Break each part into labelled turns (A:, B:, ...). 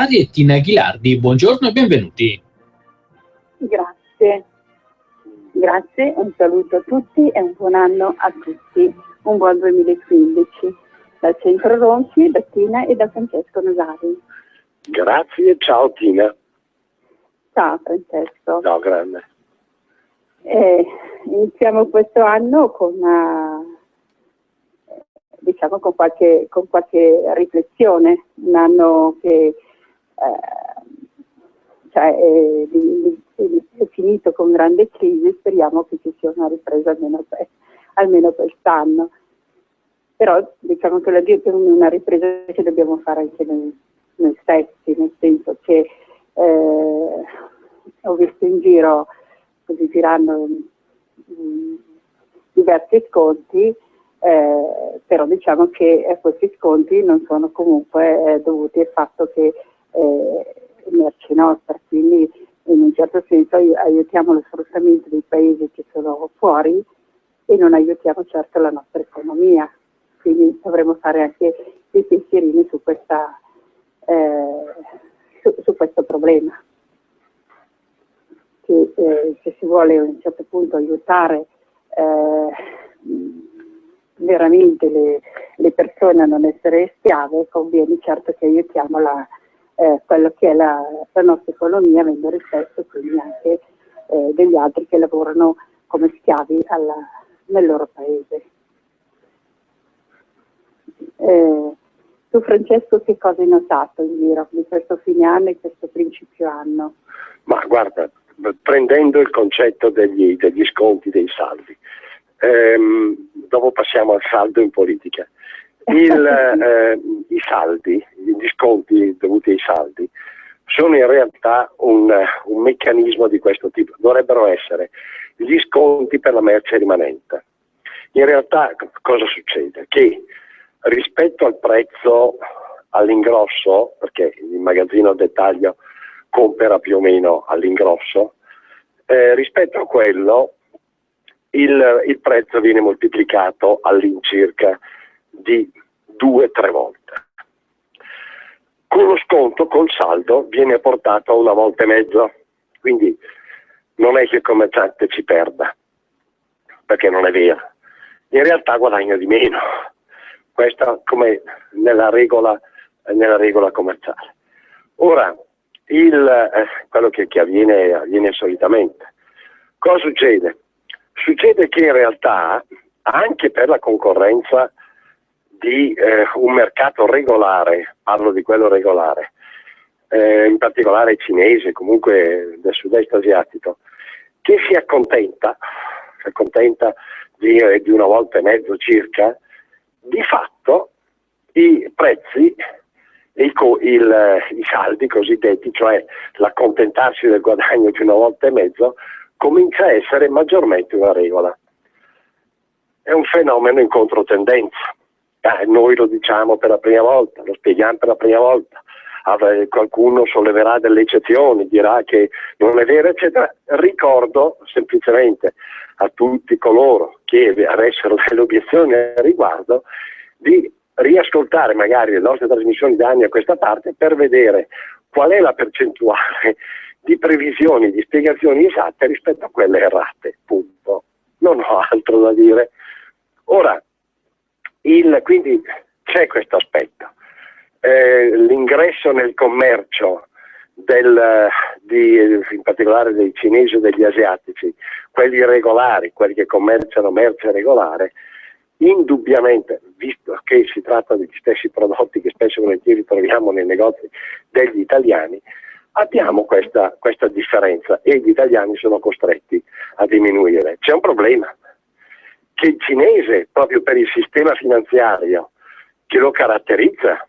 A: Casari e Tina Ghilardi. Buongiorno e benvenuti.
B: Grazie, un saluto a tutti e un buon anno a tutti, un buon 2015 dal Centro Ronchi, da Tina e da Francesco Nasari.
C: Grazie, ciao Tina.
B: Ciao Francesco.
C: Ciao grande.
B: Iniziamo questo anno con qualche riflessione, un anno che è finito con grande crisi, speriamo che ci sia una ripresa almeno quest'anno. Però diciamo che è una ripresa che dobbiamo fare anche noi stessi, nel senso che ho visto in giro, così girando diversi sconti, però diciamo che questi sconti non sono comunque dovuti al fatto che merci nostra, quindi in un certo senso aiutiamo lo sfruttamento dei paesi che sono fuori e non aiutiamo certo la nostra economia, quindi dovremmo fare anche dei pensierini su questo problema, che se si vuole a un certo punto aiutare veramente le persone a non essere schiave, conviene certo che aiutiamo quello che è la nostra economia, avendo rispetto quindi anche degli altri che lavorano come schiavi nel loro paese. Tu Francesco, che cosa hai notato in giro di questo fine anno e questo principio anno?
C: Ma guarda, prendendo il concetto degli sconti, dei saldi, dopo passiamo al saldo in politica. I saldi, gli sconti dovuti ai saldi, sono in realtà un meccanismo di questo tipo. Dovrebbero essere gli sconti per la merce rimanente. In realtà cosa succede? Che rispetto al prezzo all'ingrosso, perché il magazzino al dettaglio compra più o meno all'ingrosso, rispetto a quello il prezzo viene moltiplicato all'incirca di 2-3 volte. Con lo sconto, col saldo, viene portato a 1,5 volte, quindi non è che il commerciante ci perda, perché non è vero. In realtà guadagna di meno, questa come nella regola commerciale. Ora, quello che avviene solitamente, cosa succede? Succede che in realtà anche per la concorrenza di un mercato regolare, parlo di quello regolare, in particolare cinese, comunque del sud-est asiatico, che si accontenta di 1,5 volte circa, di fatto i prezzi, i saldi cosiddetti, cioè l'accontentarsi del guadagno di 1,5 volte, comincia a essere maggiormente una regola. È un fenomeno in controtendenza. Noi lo diciamo per la prima volta, lo spieghiamo per la prima volta. Qualcuno solleverà delle eccezioni, dirà che non è vero, eccetera. Ricordo semplicemente a tutti coloro che avessero delle obiezioni al riguardo di riascoltare magari le nostre trasmissioni da anni a questa parte per vedere qual è la percentuale di previsioni, di spiegazioni esatte rispetto a quelle errate, punto. Non ho altro da dire. Ora, quindi c'è questo aspetto. L'ingresso nel commercio in particolare dei cinesi o degli asiatici, quelli regolari, quelli che commerciano merce regolare, indubbiamente, visto che si tratta degli stessi prodotti che spesso e volentieri troviamo nei negozi degli italiani, abbiamo questa differenza e gli italiani sono costretti a diminuire. C'è un problema, che il cinese, proprio per il sistema finanziario che lo caratterizza,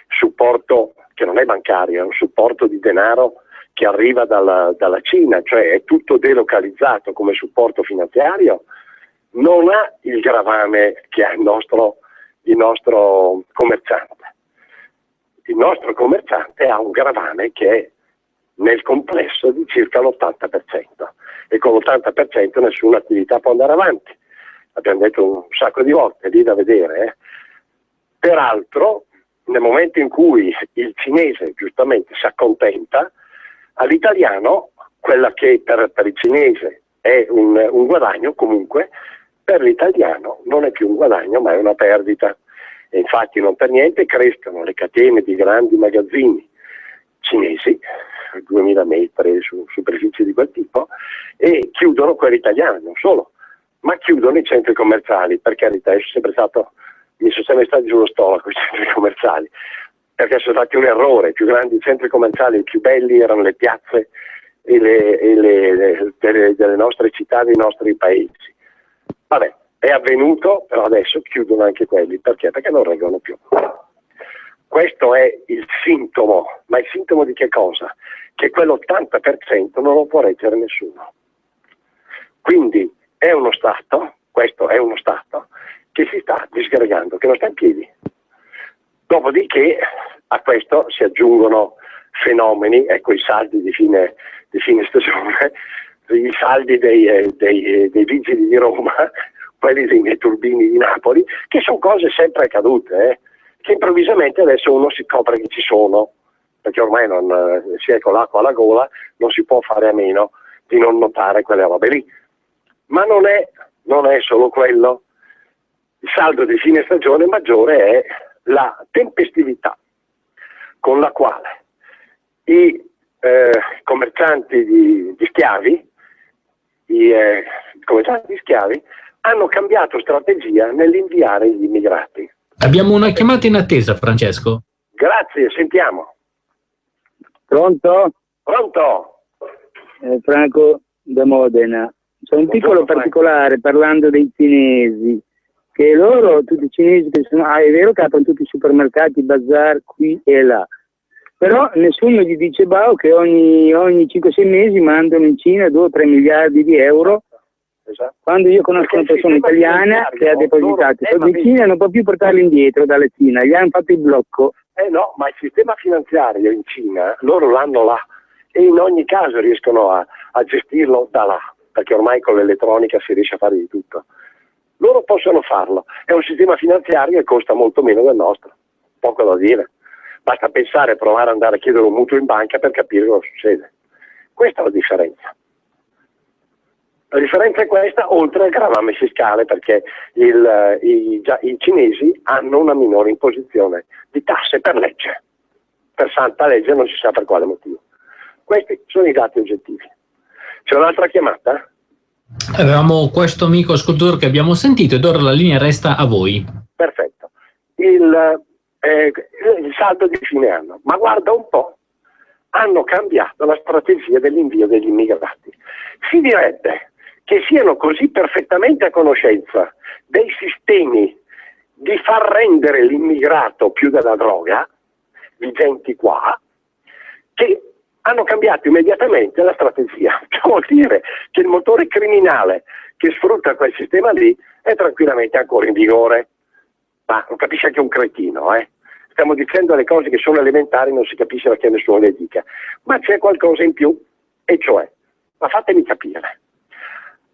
C: supporto che non è bancario, è un supporto di denaro che arriva dalla Cina, cioè è tutto delocalizzato come supporto finanziario, non ha il gravame che ha il nostro commerciante. Il nostro commerciante ha un gravame che è nel complesso di circa l'80%, e con l'80% nessuna attività può andare avanti. Abbiamo detto un sacco di volte, lì da vedere. Peraltro nel momento in cui il cinese giustamente si accontenta, all'italiano, quella che per il cinese è un guadagno, comunque per l'italiano non è più un guadagno ma è una perdita. E infatti non per niente crescono le catene di grandi magazzini cinesi, 2000 metri su superficie di quel tipo, e chiudono quelli italiani, non solo, ma chiudono i centri commerciali. Per carità, mi sono sempre stati sullo stomaco i centri commerciali, perché sono stati un errore. I più grandi centri commerciali, i più belli erano le piazze delle nostre città, dei nostri paesi. Vabbè, è avvenuto, però adesso chiudono anche quelli. Perché? Perché non reggono più. Questo è il sintomo, ma il sintomo di che cosa? Che quell'80% non lo può reggere nessuno. Quindi è uno Stato, questo è uno Stato, che si sta disgregando, che non sta in piedi. Dopodiché a questo si aggiungono fenomeni, ecco i saldi di fine stagione, i saldi dei vigili di Roma, quelli dei neturbini di Napoli, che sono cose sempre accadute, che improvvisamente adesso uno si scopre che ci sono, perché ormai si è con l'acqua alla gola, non si può fare a meno di non notare quelle robe lì. Ma non è solo quello. Il saldo di fine stagione maggiore è la tempestività con la quale i commercianti di schiavi, hanno cambiato strategia nell'inviare gli immigrati.
A: Abbiamo una chiamata in attesa, Francesco.
C: Grazie, sentiamo.
D: Pronto?
C: Pronto?
D: Franco da Modena. C'è un piccolo particolare parlando dei cinesi, che loro, tutti i cinesi che sono, è vero che aprono tutti i supermercati, i bazar qui e là, però nessuno gli dice che ogni 5-6 mesi mandano in Cina 2-3 miliardi di euro. Esatto. Quando io conosco una persona italiana che ha depositato i soldi in Cina non può più portarli indietro dalla Cina, gli hanno fatto il blocco.
C: No, ma il sistema finanziario in Cina loro l'hanno là e in ogni caso riescono a gestirlo da là, perché ormai con l'elettronica si riesce a fare di tutto. Loro possono farlo, è un sistema finanziario che costa molto meno del nostro, poco da dire. Basta pensare, provare ad andare a chiedere un mutuo in banca per capire cosa succede. Questa è la differenza. La differenza è questa, oltre al gravame fiscale, perché i cinesi hanno una minore imposizione di tasse per legge. Per santa legge, non si sa per quale motivo. Questi sono i dati oggettivi. C'è un'altra chiamata?
A: Avevamo questo amico ascoltatore che abbiamo sentito ed ora la linea resta a voi.
C: Perfetto. Il saldo di fine anno. Ma guarda un po', hanno cambiato la strategia dell'invio degli immigrati. Si direbbe che siano così perfettamente a conoscenza dei sistemi di far rendere l'immigrato più della droga, vigenti qua, che hanno cambiato immediatamente la strategia. Ciò vuol dire che il motore criminale che sfrutta quel sistema lì è tranquillamente ancora in vigore. Ma lo capisce anche un cretino, Stiamo dicendo le cose che sono elementari, non si capisce perché nessuno le dica. Ma c'è qualcosa in più, e cioè, ma fatemi capire,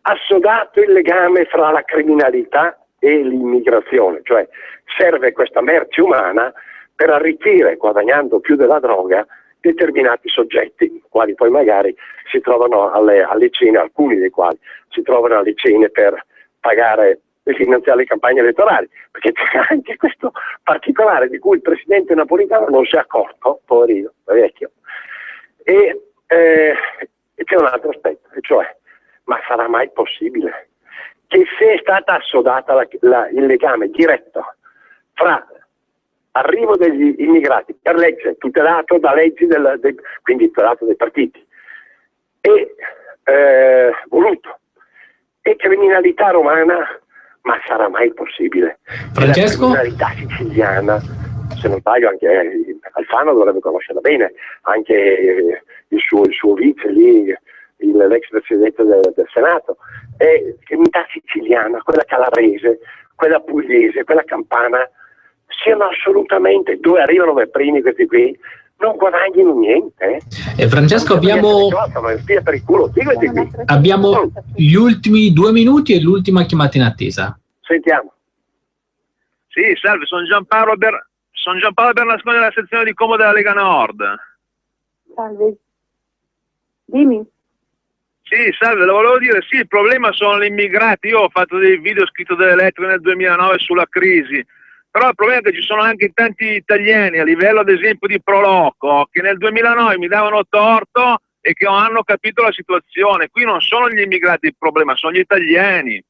C: assodato il legame fra la criminalità e l'immigrazione, cioè serve questa merce umana per arricchire, guadagnando più della droga, determinati soggetti, quali poi magari si trovano alle cene, alcuni dei quali si trovano alle cene per pagare e finanziare le campagne elettorali, perché c'è anche questo particolare di cui il presidente napolitano non si è accorto, poverino, vecchio. E c'è un altro aspetto, e cioè, ma sarà mai possibile che se è stata assodata il legame diretto fra arrivo degli immigrati per legge, tutelato da leggi, quindi tutelato dai partiti, e voluto, e criminalità romana, ma sarà mai possibile?
A: Francesco?
C: La criminalità siciliana, se non sbaglio anche Alfano dovrebbe conoscerla bene, anche il suo vice lì, l'ex presidente del Senato, e criminalità siciliana, quella calabrese, quella pugliese, quella campana, siano assolutamente, dove arrivano per primi questi qui, non guadagnino niente.
A: Francesco, abbiamo gli ultimi 2 minuti e l'ultima chiamata in attesa.
C: Sentiamo.
E: Sì, salve, sono Giampaolo sono Giampaolo Bernasconi della sezione di Como della Lega Nord.
B: Salve. Dimmi.
E: Sì, salve, lo volevo dire, sì, il problema sono gli immigrati. Io ho fatto dei video, ho scritto delle lettere nel 2009 sulla crisi, però il problema è che ci sono anche tanti italiani, a livello ad esempio di Proloco, che nel 2009 mi davano torto e che hanno capito la situazione. Qui non sono gli immigrati il problema, sono gli italiani.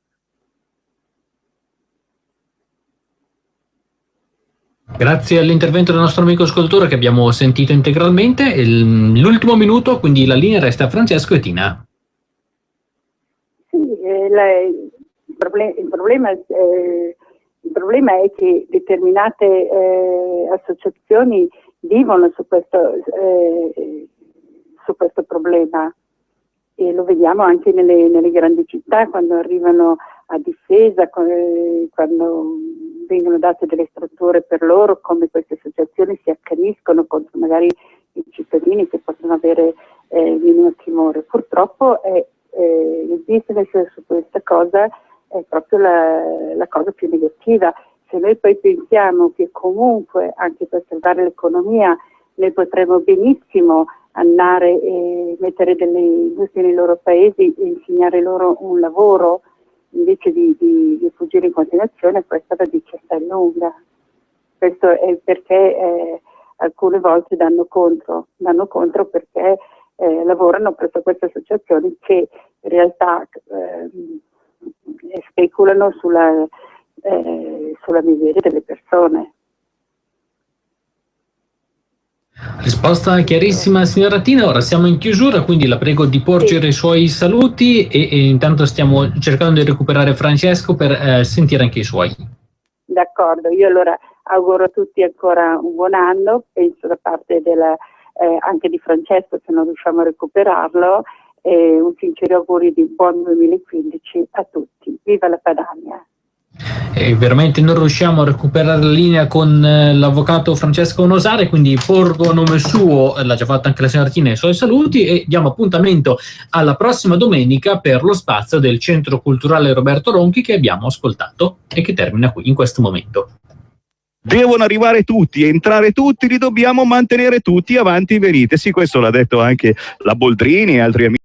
A: Grazie all'intervento del nostro amico ascoltatore che abbiamo sentito integralmente. L'ultimo minuto, quindi la linea resta a Francesco e Tina.
B: Sì, il problema è che determinate associazioni vivono su questo problema, e lo vediamo anche nelle grandi città, quando arrivano a difesa, quando vengono date delle strutture per loro, come queste associazioni si accaniscono contro magari i cittadini che possono avere minimo timore. Purtroppo il business su questa cosa è proprio la cosa più negativa. Se noi poi pensiamo che comunque anche per salvare l'economia noi potremmo benissimo andare e mettere delle industrie nei loro paesi e insegnare loro un lavoro invece di fuggire in continuazione, questa la dice sta lunga. Questo è perché alcune volte danno contro perché lavorano presso queste associazioni che in realtà speculano sulla miseria delle persone.
A: Risposta chiarissima, signora Tina. Ora siamo in chiusura, quindi la prego di porgere i suoi saluti e intanto stiamo cercando di recuperare Francesco per sentire anche i suoi.
B: D'accordo, io allora auguro a tutti ancora un buon anno, penso da parte anche di Francesco, se non riusciamo a recuperarlo, e un sincero augurio di buon 2015 a tutti. Viva la Padania!
A: Veramente non riusciamo a recuperare la linea con l'avvocato Francesco Nosare, quindi porgo a nome suo, l'ha già fatto anche la signora Tina, i suoi saluti, e diamo appuntamento alla prossima domenica per lo spazio del Centro Culturale Roberto Ronchi che abbiamo ascoltato e che termina qui in questo momento.
F: Devono arrivare tutti, entrare tutti, li dobbiamo mantenere tutti avanti, venite. Sì, questo l'ha detto anche la Boldrini e altri amici.